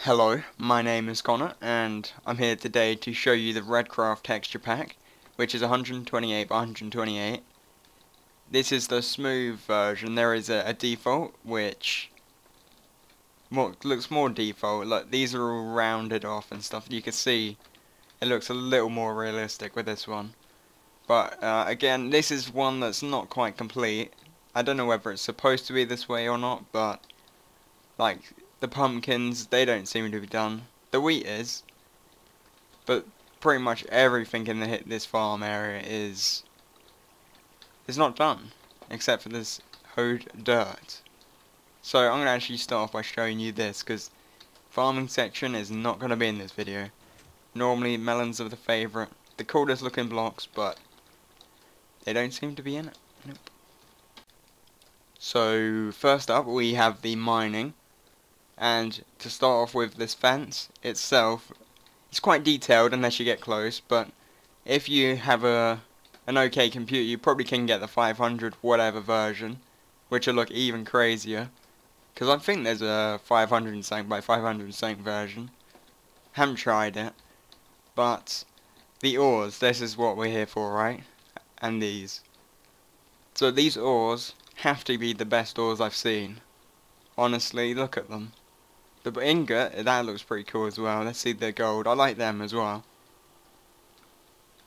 Hello, my name is Connor, and I'm here today to show you the Redcraft texture pack, which is 128 by 128. This is the smooth version. There is a default, which looks more default. Look, these are all rounded off and stuff. You can see it looks a little more realistic with this one. But again, this is one that's not quite complete. I don't know whether it's supposed to be this way or not, but like the pumpkins, they don't seem to be done. The wheat is, but pretty much everything in this farm area is not done, except for this hoed dirt. So I'm going to actually start off by showing you this, because farming section is not going to be in this video. Normally melons are the favourite, the coolest looking blocks, but they don't seem to be in it. Nope. So first up we have the mining. And to start off with, this fence itself, it's quite detailed unless you get close, but if you have an okay computer, you probably can get the 500 whatever version, which will look even crazier, because I think there's a 500 and something by 500 and something version. Haven't tried it, but the ores, this is what we're here for, right? And these. So these ores have to be the best ores I've seen. Honestly, look at them. The ingot, that looks pretty cool as well. Let's see the gold. I like them as well.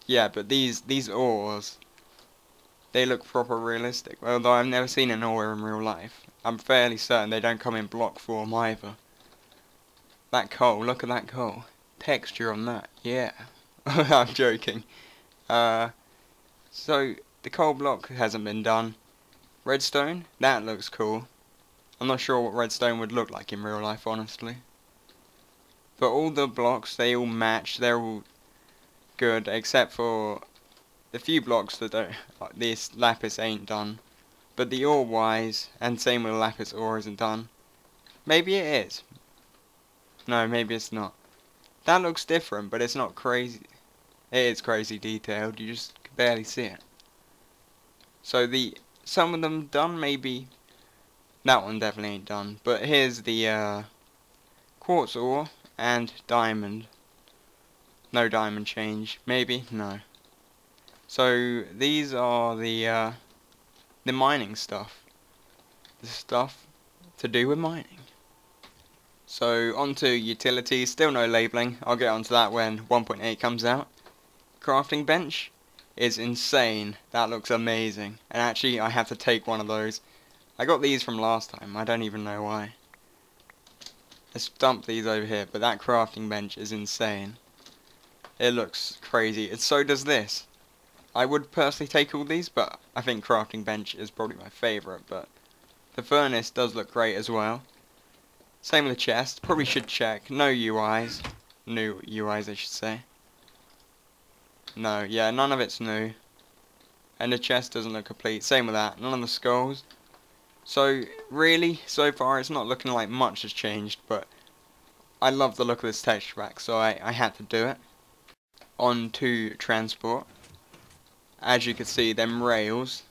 Yeah, but these ores, they look proper realistic. Although I've never seen an ore in real life. I'm fairly certain they don't come in block form either. That coal, look at that coal. Texture on that, yeah. I'm joking. So, the coal block hasn't been done. Redstone, that looks cool. I'm not sure what redstone would look like in real life, honestly. But all the blocks, they all match, they're all good, except for the few blocks that don't, like this lapis ain't done. But the ore wise, and same with lapis ore isn't done. Maybe it is. No, maybe it's not. That looks different, but it's not crazy. It is crazy detailed, you just can barely see it. So some of them done, maybe. That one definitely ain't done, but here's the quartz ore and diamond. No diamond change, maybe, no. So these are the mining stuff. The stuff to do with mining. So onto utilities, still no labeling, I'll get onto that when 1.8 comes out. Crafting bench is insane, that looks amazing, and actually I have to take one of those. I got these from last time, I don't even know why. Let's dump these over here, but that crafting bench is insane. It looks crazy, and so does this. I would personally take all these, but I think crafting bench is probably my favourite, but the furnace does look great as well. Same with the chest, probably should check, no UIs. New UIs I should say. No, yeah, none of it's new. And the chest doesn't look complete, same with that, none of the skulls. So, really, so far it's not looking like much has changed, but I love the look of this texture pack, so I had to do it. On to transport. As you can see, them rails.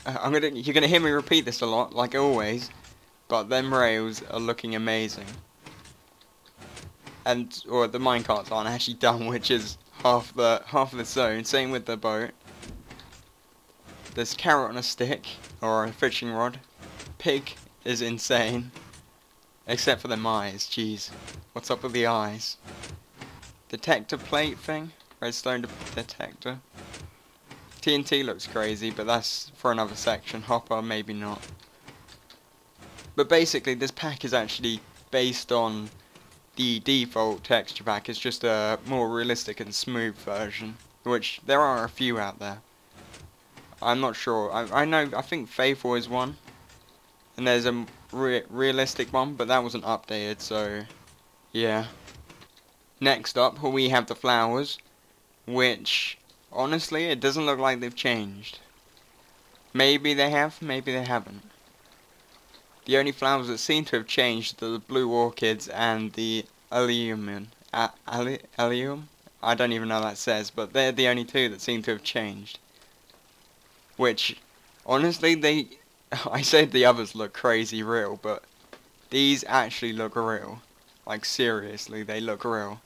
You're gonna hear me repeat this a lot, like always, but them rails are looking amazing. Or the minecarts aren't actually done, which is half the zone. Same with the boat. There's carrot on a stick, or a fishing rod. Pig is insane. Except for them eyes, jeez. What's up with the eyes? Detector plate thing? Redstone detector. TNT looks crazy, but that's for another section. Hopper, maybe not. But basically, this pack is actually based on the default texture pack. It's just a more realistic and smooth version, which there are a few out there. I'm not sure. I think Faithful is one. And there's a realistic one, but that wasn't updated, so yeah. Next up, we have the flowers, which, honestly, it doesn't look like they've changed. Maybe they have, maybe they haven't. The only flowers that seem to have changed are the blue orchids and the allium. Allium? I don't even know what that says, but they're the only two that seem to have changed. Which, honestly, I said the others look crazy real, but these actually look real. Like seriously, they look real.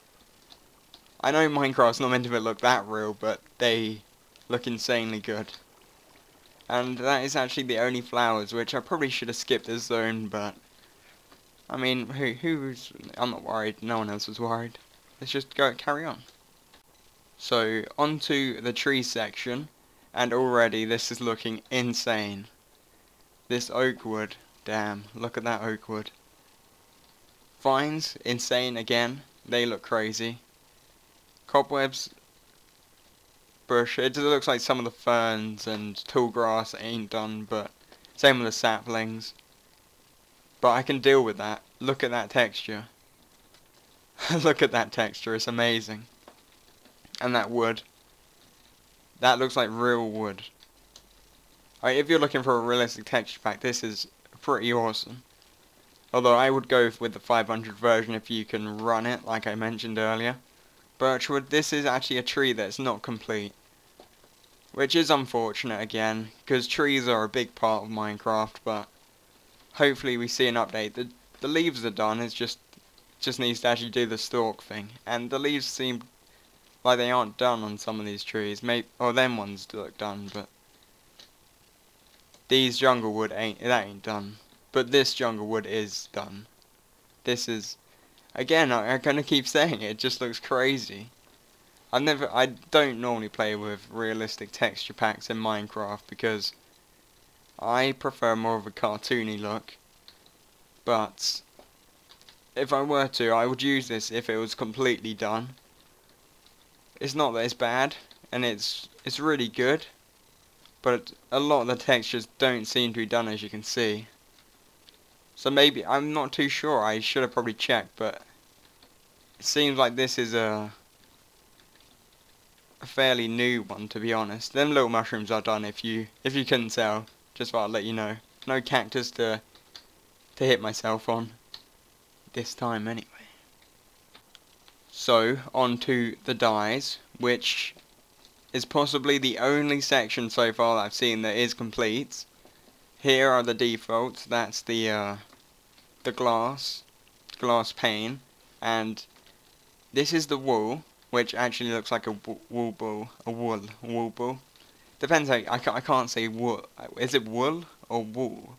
I know Minecraft's not meant to look that real, but they look insanely good. And that is actually the only flowers, which I probably should have skipped this zone, but I mean, who's... I'm not worried, no one else was worried. Let's just carry on. So, onto the tree section, and already this is looking insane. This oak wood, damn, look at that oak wood. Vines, insane again, they look crazy. Cobwebs, bush, it looks like some of the ferns and tall grass ain't done, but same with the saplings. But I can deal with that. Look at that texture. Look at that texture, it's amazing. And that wood. That looks like real wood. Alright, if you're looking for a realistic texture pack, this is pretty awesome. Although I would go with the 500 version if you can run it, like I mentioned earlier. Birchwood, this is actually a tree that's not complete. Which is unfortunate again, because trees are a big part of Minecraft, but hopefully we see an update. The leaves are done, it just needs to actually do the stalk thing. And the leaves seem like they aren't done on some of these trees. Or them ones look done, but these jungle wood ain't done. But this jungle wood is done. This is, again, I'm gonna keep saying it just looks crazy. I don't normally play with realistic texture packs in Minecraft because I prefer more of a cartoony look. But if I were to, I would use this if it was completely done. It's not that it's bad, and it's really good, but a lot of the textures don't seem to be done, as you can see. So maybe, I'm not too sure, I should have probably checked, but it seems like this is a fairly new one, to be honest. Them little mushrooms are done, if you couldn't tell. Just thought I'd let you know. No cactus to hit myself on. This time anyway. So, on to the dyes, which is possibly the only section so far that I've seen that is complete. Here are the defaults. That's the glass pane, and this is the wool, which actually looks like a wool ball. Depends how, I can't say wool. Is it wool or wool?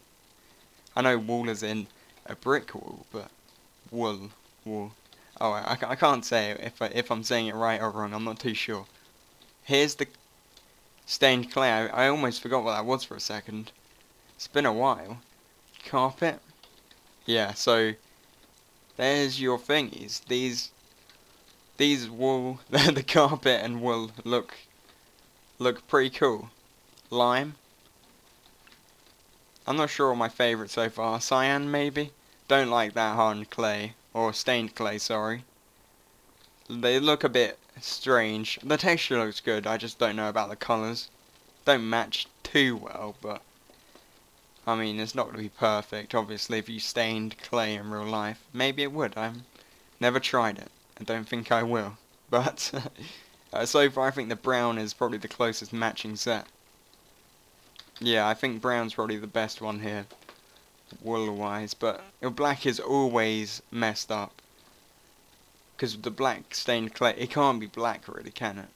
I know wool is in a brick wall, but wool. Oh, I can't say it if I'm saying it right or wrong. I'm not too sure. Here's the stained clay. I almost forgot what that was for a second. It's been a while. Carpet. Yeah. So there's your thingies. These wool, the carpet and wool look pretty cool. Lime. I'm not sure what my favourite so far. Cyan maybe. Don't like that hardened clay. Or stained clay, sorry. They look a bit strange. The texture looks good, I just don't know about the colours. Don't match too well, but I mean, it's not going to be perfect, obviously, if you stained clay in real life. Maybe it would, I've never tried it. I don't think I will. But, so far I think the brown is probably the closest matching set. Yeah, I think brown's probably the best one here. Wool-wise, but black is always messed up. Because the black stained clay, it can't be black really, can it?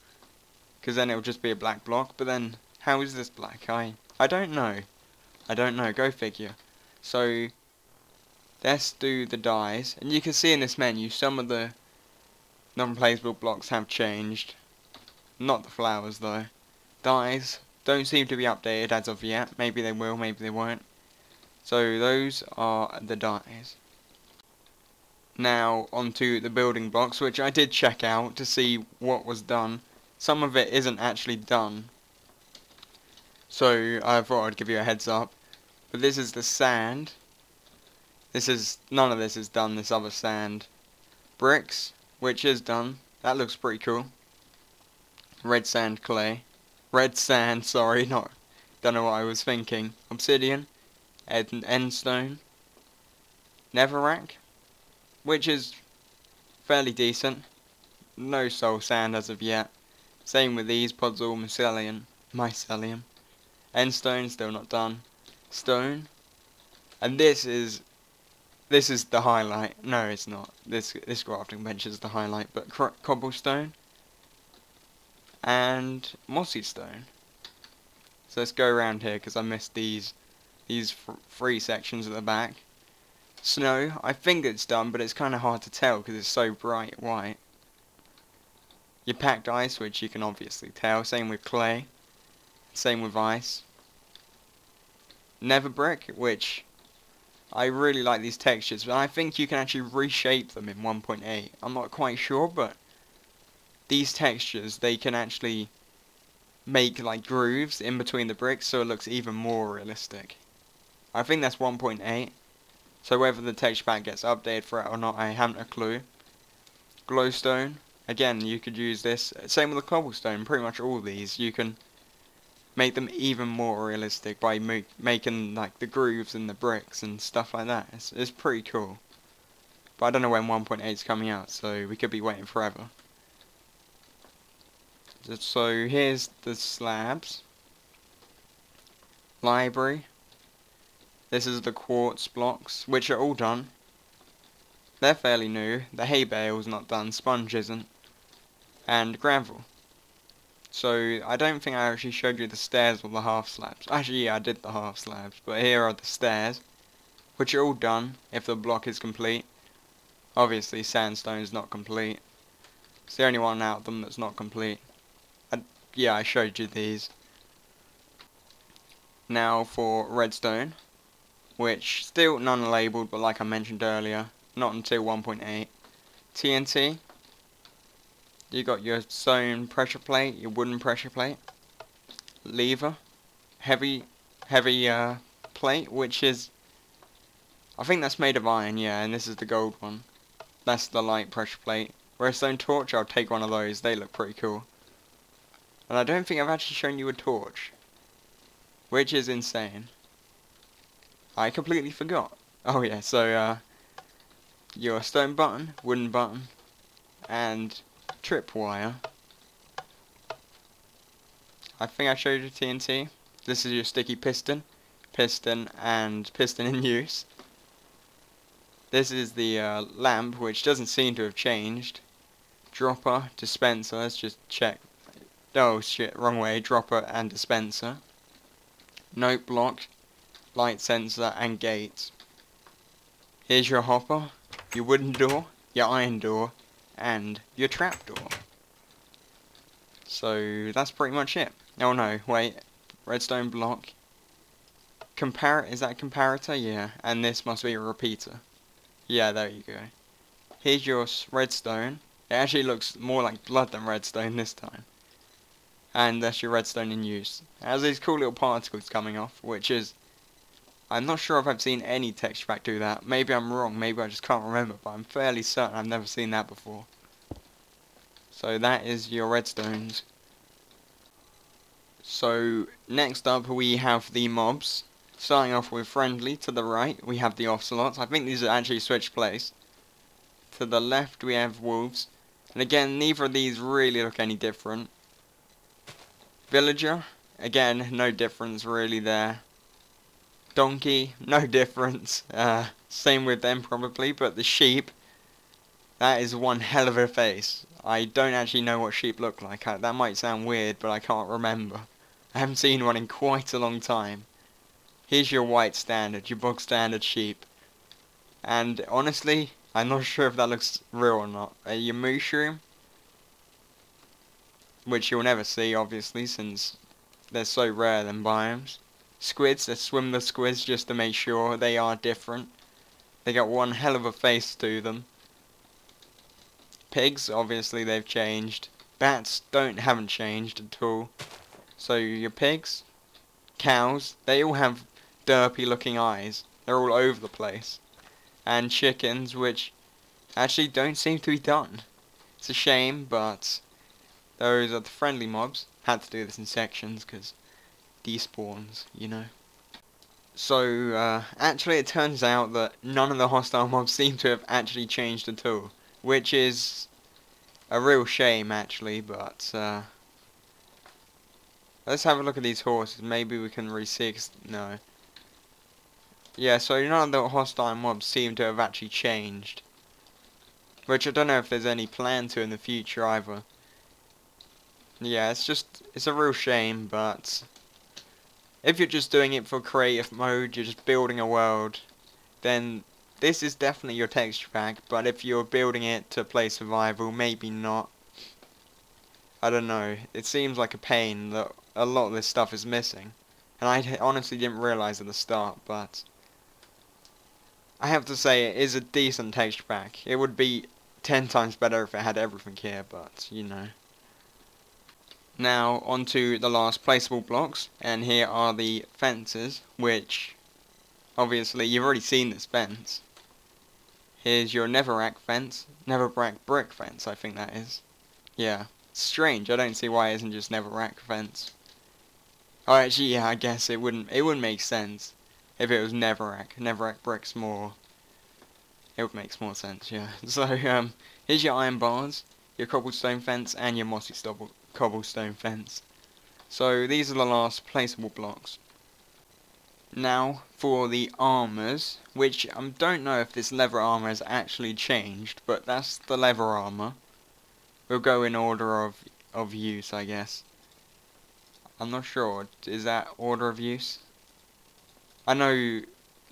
Because then it'll just be a black block, but then, how is this black? I don't know. I don't know, go figure. So, let's do the dyes. And you can see in this menu, some of the non-placeable blocks have changed. Not the flowers though. Dyes don't seem to be updated as of yet. Maybe they will, maybe they won't. So those are the dyes. Now onto the building blocks, which I did check out to see what was done. Some of it isn't actually done, so I thought I'd give you a heads up. But this is the sand. None of this is done, this other sand. Bricks, which is done. That looks pretty cool. Red sand clay. Red sand, sorry, don't know what I was thinking. Obsidian. Endstone, Netherrack, which is fairly decent. No soul sand as of yet. Same with these, Podzol, Mycelium. Endstone, still not done. Stone. And this is this is the highlight. No, it's not. This crafting bench is the highlight, but cobblestone and mossy stone. So let's go around here because I missed these three sections at the back. Snow, I think it's done, but it's kind of hard to tell because it's so bright white. Your packed ice, which you can obviously tell. Same with clay. Same with ice. Nether brick, which I really like these textures, but I think you can actually reshape them in 1.8. I'm not quite sure, but these textures, they can actually make like grooves in between the bricks so it looks even more realistic. I think that's 1.8. So whether the texture pack gets updated for it or not, I haven't a clue. Glowstone, again, you could use this. Same with the cobblestone, pretty much all these. You can make them even more realistic by making like the grooves in the bricks and stuff like that. It's pretty cool. But I don't know when 1.8 is coming out, so we could be waiting forever. So here's the slabs. Library. This is the quartz blocks, which are all done. They're fairly new. The hay bale's not done, sponge isn't. And gravel. So I don't think I actually showed you the stairs or the half slabs. Actually, yeah, I did the half slabs, but here are the stairs, which are all done if the block is complete. Obviously, sandstone is not complete. It's the only one out of them that's not complete. Yeah, I showed you these. Now for redstone, which still non-labeled, but like I mentioned earlier, not until 1.8. TNT, you got your stone pressure plate, your wooden pressure plate, lever, heavy plate, which is, I think that's made of iron, yeah, and this is the gold one. That's the light pressure plate. Redstone torch, I'll take one of those, they look pretty cool. And I don't think I've actually shown you a torch, which is insane. I completely forgot. Oh yeah, so your stone button, wooden button, and tripwire. I think I showed you TNT. This is your sticky piston, and piston in use. This is the lamp, which doesn't seem to have changed. Dropper, dispenser, let's just check. Oh shit, wrong way, dropper and dispenser. Note block, light sensor and gates. Here's your hopper, your wooden door, your iron door, and your trapdoor. So that's pretty much it. Oh no, wait, redstone block. Is that a comparator? Yeah, and this must be a repeater. Yeah, there you go. Here's your redstone. It actually looks more like blood than redstone this time. And that's your redstone in use. It has these cool little particles coming off, which is, I'm not sure if I've seen any texture pack do that. Maybe I'm wrong, maybe I just can't remember, but I'm fairly certain I've never seen that before. So that is your redstones. So next up we have the mobs. Starting off with friendly, to the right we have the ocelots. I think these are actually switched place. To the left we have wolves. And again, neither of these really look any different. Villager, again, no difference really there. Donkey, no difference. Same with them probably, but the sheep, that is one hell of a face. I don't actually know what sheep look like. That might sound weird, but I can't remember. I haven't seen one in quite a long time. Here's your white standard, your bog standard sheep. And honestly, I'm not sure if that looks real or not. Your mushroom, which you'll never see obviously since they're so rare than biomes. Squids, let's swim the squids just to make sure they are different. They got one hell of a face to them. Pigs, obviously they've changed. Bats haven't changed at all. So your pigs, cows, they all have derpy looking eyes. They're all over the place. And chickens, which actually don't seem to be done. It's a shame, but those are the friendly mobs. Had to do this in sections because despawns, you know. So actually it turns out that none of the hostile mobs seem to have actually changed at all, which is a real shame actually, but let's have a look at these horses. Maybe we can no. Yeah, so none of the hostile mobs seem to have actually changed. Which I don't know if there's any plan to in the future either. Yeah, it's a real shame, but if you're just doing it for creative mode, you're just building a world, then this is definitely your texture pack, but if you're building it to play survival, maybe not. I don't know, it seems like a pain that a lot of this stuff is missing. And I honestly didn't realise at the start, but I have to say it is a decent texture pack. It would be 10 times better if it had everything here, but you know. Now onto the last placeable blocks, and here are the fences, which obviously you've already seen this fence. Here's your Netherrack fence, Netherrack brick fence I think that is. Yeah, it's strange, I don't see why it isn't just Netherrack fence. Oh actually yeah, I guess it wouldn't make sense if it was Netherrack. Netherrack bricks more, it would make more sense, yeah. So here's your iron bars, your cobblestone fence, and your mossy cobblestone fence. So these are the last placeable blocks. Now for the armors, which I don't know if this leather armor has actually changed, but that's the leather armor. We'll go in order of use, I guess. I'm not sure, is that order of use? I know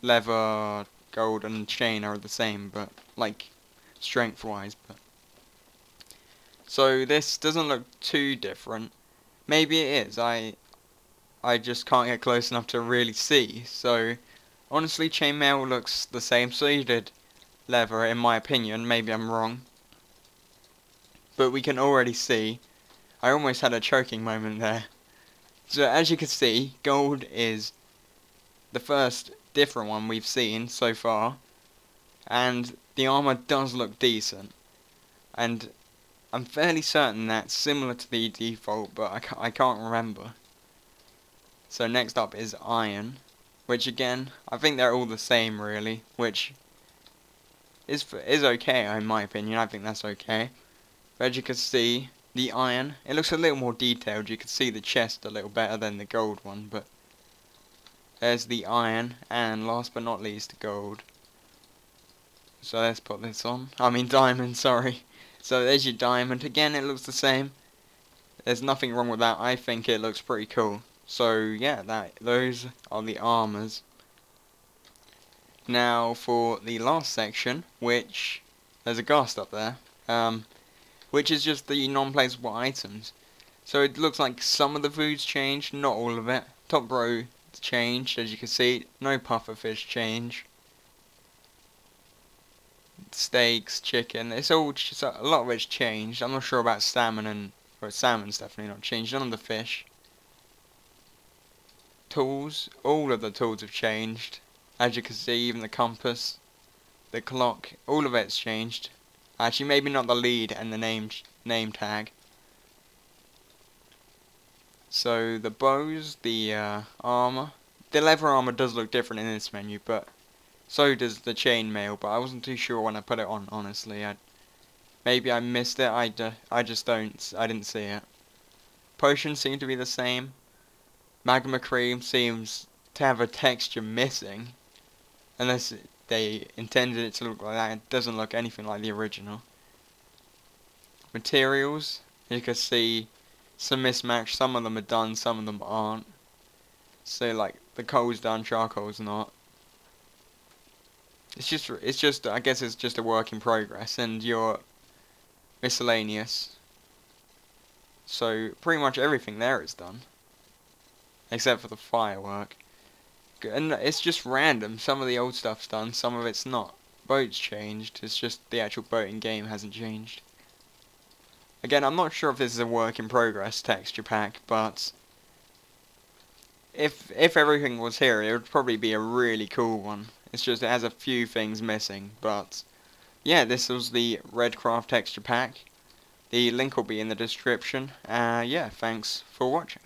leather, gold and chain are the same, but like strength wise, but so this doesn't look too different. Maybe it is, I just can't get close enough to really see. So honestly, chainmail looks the same. So you did leather, in my opinion. Maybe I'm wrong, but we can already see. I almost had a choking moment there. So as you can see, gold is the first different one we've seen so far, and the armor does look decent. And I'm fairly certain that's similar to the default, but I can't remember. So next up is iron, which again, I think they're all the same really, which is okay in my opinion. I think that's okay. But as you can see, the iron, it looks a little more detailed. You can see the chest a little better than the gold one, but there's the iron, and last but not least, gold. So let's put this on. I mean diamond, sorry. So there's your diamond. Again, it looks the same. There's nothing wrong with that. I think it looks pretty cool. So yeah, those are the armors. Now for the last section, which there's a ghast up there, which is just the non-placeable items. So it looks like some of the food's changed, not all of it. Top row changed, as you can see. No pufferfish change. Steaks, chicken, it's all just a lot of it's changed. I'm not sure about salmon salmon's definitely not changed. None of the fish. Tools, all of the tools have changed. As you can see, even the compass, the clock, all of it's changed. Actually, maybe not the lead and the name tag. So the bows, the armor, the leather armor does look different in this menu, but so does the chainmail. But I wasn't too sure when I put it on. Honestly, maybe I missed it. I didn't see it. Potions seem to be the same. Magma cream seems to have a texture missing, unless they intended it to look like that. It doesn't look anything like the original. Materials, you can see some mismatch. Some of them are done, some of them aren't. So like the coal's done, charcoal's not. It's just I guess it's just a work in progress, and your miscellaneous. So pretty much everything there is done, except for the firework. And it's just random. Some of the old stuff's done, some of it's not. Boat's changed, it's just the actual boat in game hasn't changed. Again, I'm not sure if this is a work in progress texture pack, but if everything was here, it would probably be a really cool one. It's just it has a few things missing, but yeah, this was the Redcraft texture pack. The link will be in the description. Yeah, thanks for watching.